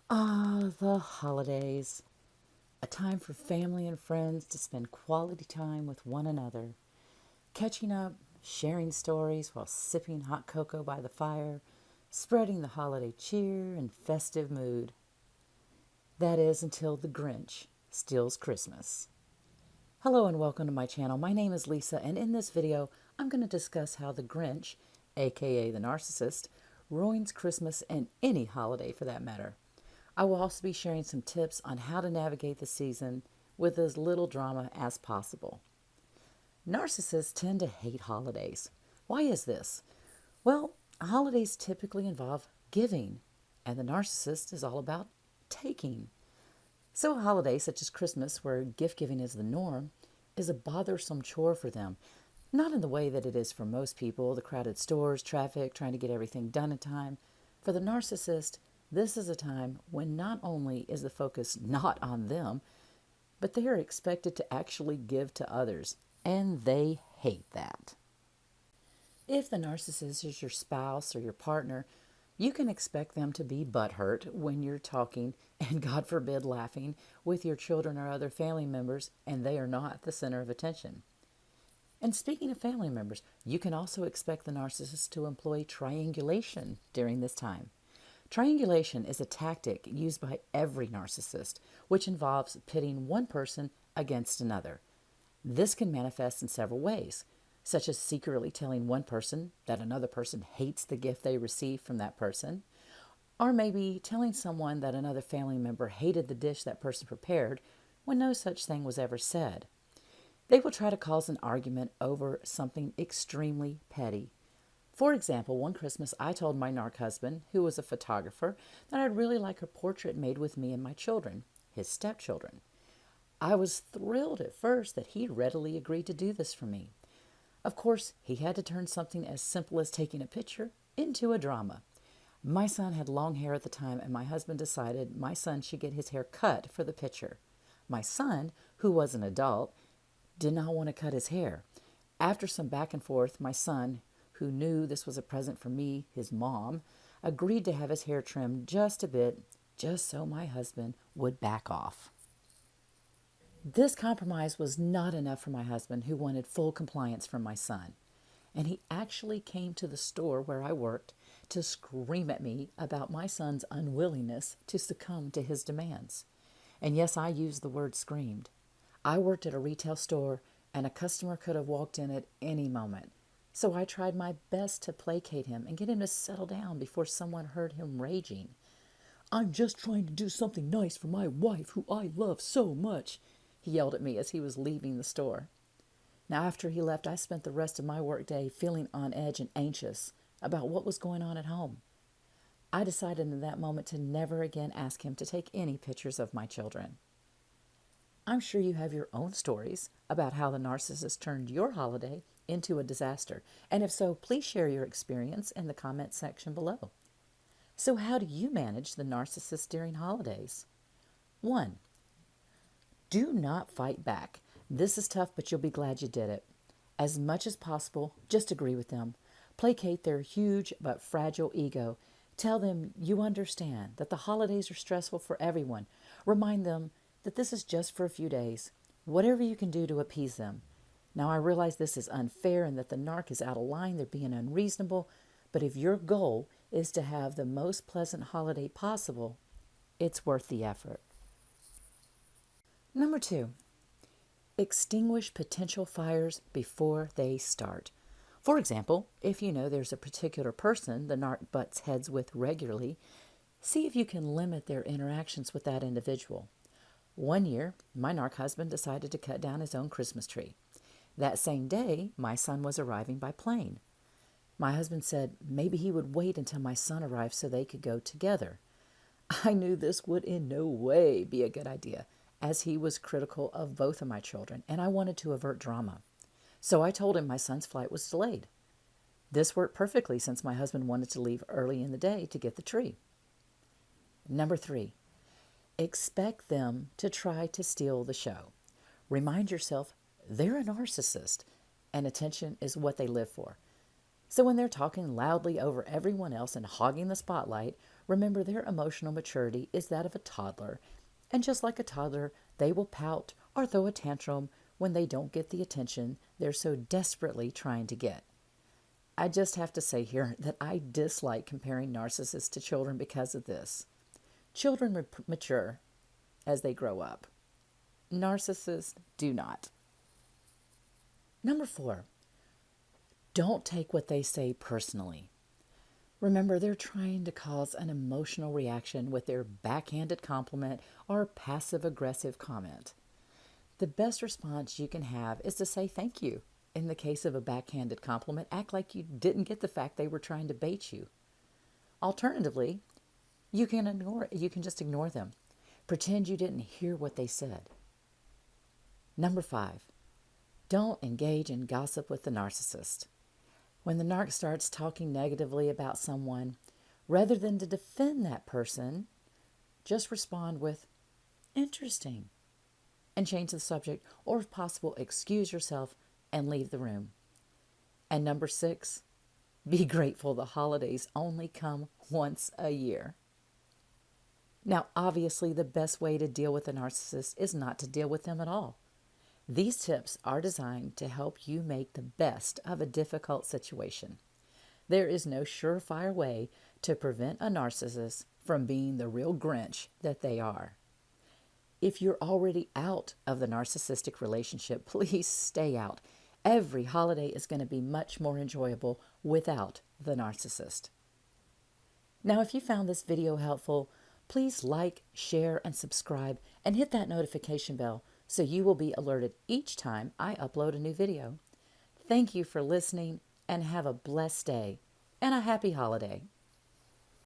Ah, the holidays. A time for family and friends to spend quality time with one another, catching up, sharing stories while sipping hot cocoa by the fire, spreading the holiday cheer and festive mood. That is until the Grinch steals Christmas. Hello and welcome to my channel. My name is Lisa, and in this video, I'm going to discuss how the Grinch, aka the narcissist, ruins Christmas and any holiday for that matter. I will also be sharing some tips on how to navigate the season with as little drama as possible. Narcissists tend to hate holidays. Why is this? Well, holidays typically involve giving, and the narcissist is all about taking. So, a holiday such as Christmas, where gift giving is the norm, is a bothersome chore for them. Not in the way that it is for most people, the crowded stores, traffic, trying to get everything done in time. For the narcissist, this is a time when not only is the focus not on them, but they are expected to actually give to others, and they hate that. If the narcissist is your spouse or your partner, you can expect them to be butthurt when you're talking and, God forbid, laughing with your children or other family members and they are not the center of attention. And speaking of family members, you can also expect the narcissist to employ triangulation during this time. Triangulation is a tactic used by every narcissist, which involves pitting one person against another. This can manifest in several ways, such as secretly telling one person that another person hates the gift they received from that person, or maybe telling someone that another family member hated the dish that person prepared when no such thing was ever said. They will try to cause an argument over something extremely petty. For example, one Christmas I told my narc husband, who was a photographer, that I'd really like a portrait made with me and my children, his stepchildren. I was thrilled at first that he readily agreed to do this for me. Of course, he had to turn something as simple as taking a picture into a drama. My son had long hair at the time, and my husband decided my son should get his hair cut for the picture. My son, who was an adult, did not want to cut his hair. After some back and forth, my son, who knew this was a present for me, his mom, agreed to have his hair trimmed just a bit, just so my husband would back off. This compromise was not enough for my husband, who wanted full compliance from my son. And he actually came to the store where I worked to scream at me about my son's unwillingness to succumb to his demands. And yes, I used the word screamed. I worked at a retail store, and a customer could have walked in at any moment. So I tried my best to placate him and get him to settle down before someone heard him raging. "I'm just trying to do something nice for my wife, who I love so much," he yelled at me as he was leaving the store. Now, after he left, I spent the rest of my workday feeling on edge and anxious about what was going on at home. I decided in that moment to never again ask him to take any pictures of my children. I'm sure you have your own stories about how the narcissist turned your holiday into a disaster. And if so, please share your experience in the comment section below. So, how do you manage the narcissist during holidays? 1. Do not fight back. This is tough, but you'll be glad you did it. As much as possible, just agree with them. Placate their huge but fragile ego. Tell them you understand that the holidays are stressful for everyone. Remind them that this is just for a few days. Whatever you can do to appease them. Now, I realize this is unfair and that the narc is out of line. They're being unreasonable. But if your goal is to have the most pleasant holiday possible, it's worth the effort. Number 2, extinguish potential fires before they start. For example, if you know there's a particular person the narc butts heads with regularly, see if you can limit their interactions with that individual. One year, my narc husband decided to cut down his own Christmas tree. That same day, my son was arriving by plane. My husband said maybe he would wait until my son arrived so they could go together. I knew this would in no way be a good idea, as he was critical of both of my children, and I wanted to avert drama. So I told him my son's flight was delayed. This worked perfectly since my husband wanted to leave early in the day to get the tree. Number 3, expect them to try to steal the show. Remind yourself they're a narcissist, and attention is what they live for. So when they're talking loudly over everyone else and hogging the spotlight, remember their emotional maturity is that of a toddler. And just like a toddler, they will pout or throw a tantrum when they don't get the attention they're so desperately trying to get. I just have to say here that I dislike comparing narcissists to children because of this. Children mature as they grow up. Narcissists do not. Number 4, don't take what they say personally. Remember, they're trying to cause an emotional reaction with their backhanded compliment or passive aggressive comment. The best response you can have is to say thank you. In the case of a backhanded compliment, act like you didn't get the fact they were trying to bait you. Alternatively, you can just ignore them. Pretend you didn't hear what they said. Number 5, don't engage in gossip with the narcissist. When the narc starts talking negatively about someone, rather than to defend that person, just respond with, interesting, and change the subject, or if possible, excuse yourself and leave the room. And number 6, be grateful the holidays only come once a year. Now, obviously, the best way to deal with a narcissist is not to deal with them at all. These tips are designed to help you make the best of a difficult situation. There is no surefire way to prevent a narcissist from being the real Grinch that they are. If you're already out of the narcissistic relationship, please stay out. Every holiday is going to be much more enjoyable without the narcissist. Now, if you found this video helpful, please like, share, and subscribe, and hit that notification bell so you will be alerted each time I upload a new video. Thank you for listening, and have a blessed day and a happy holiday.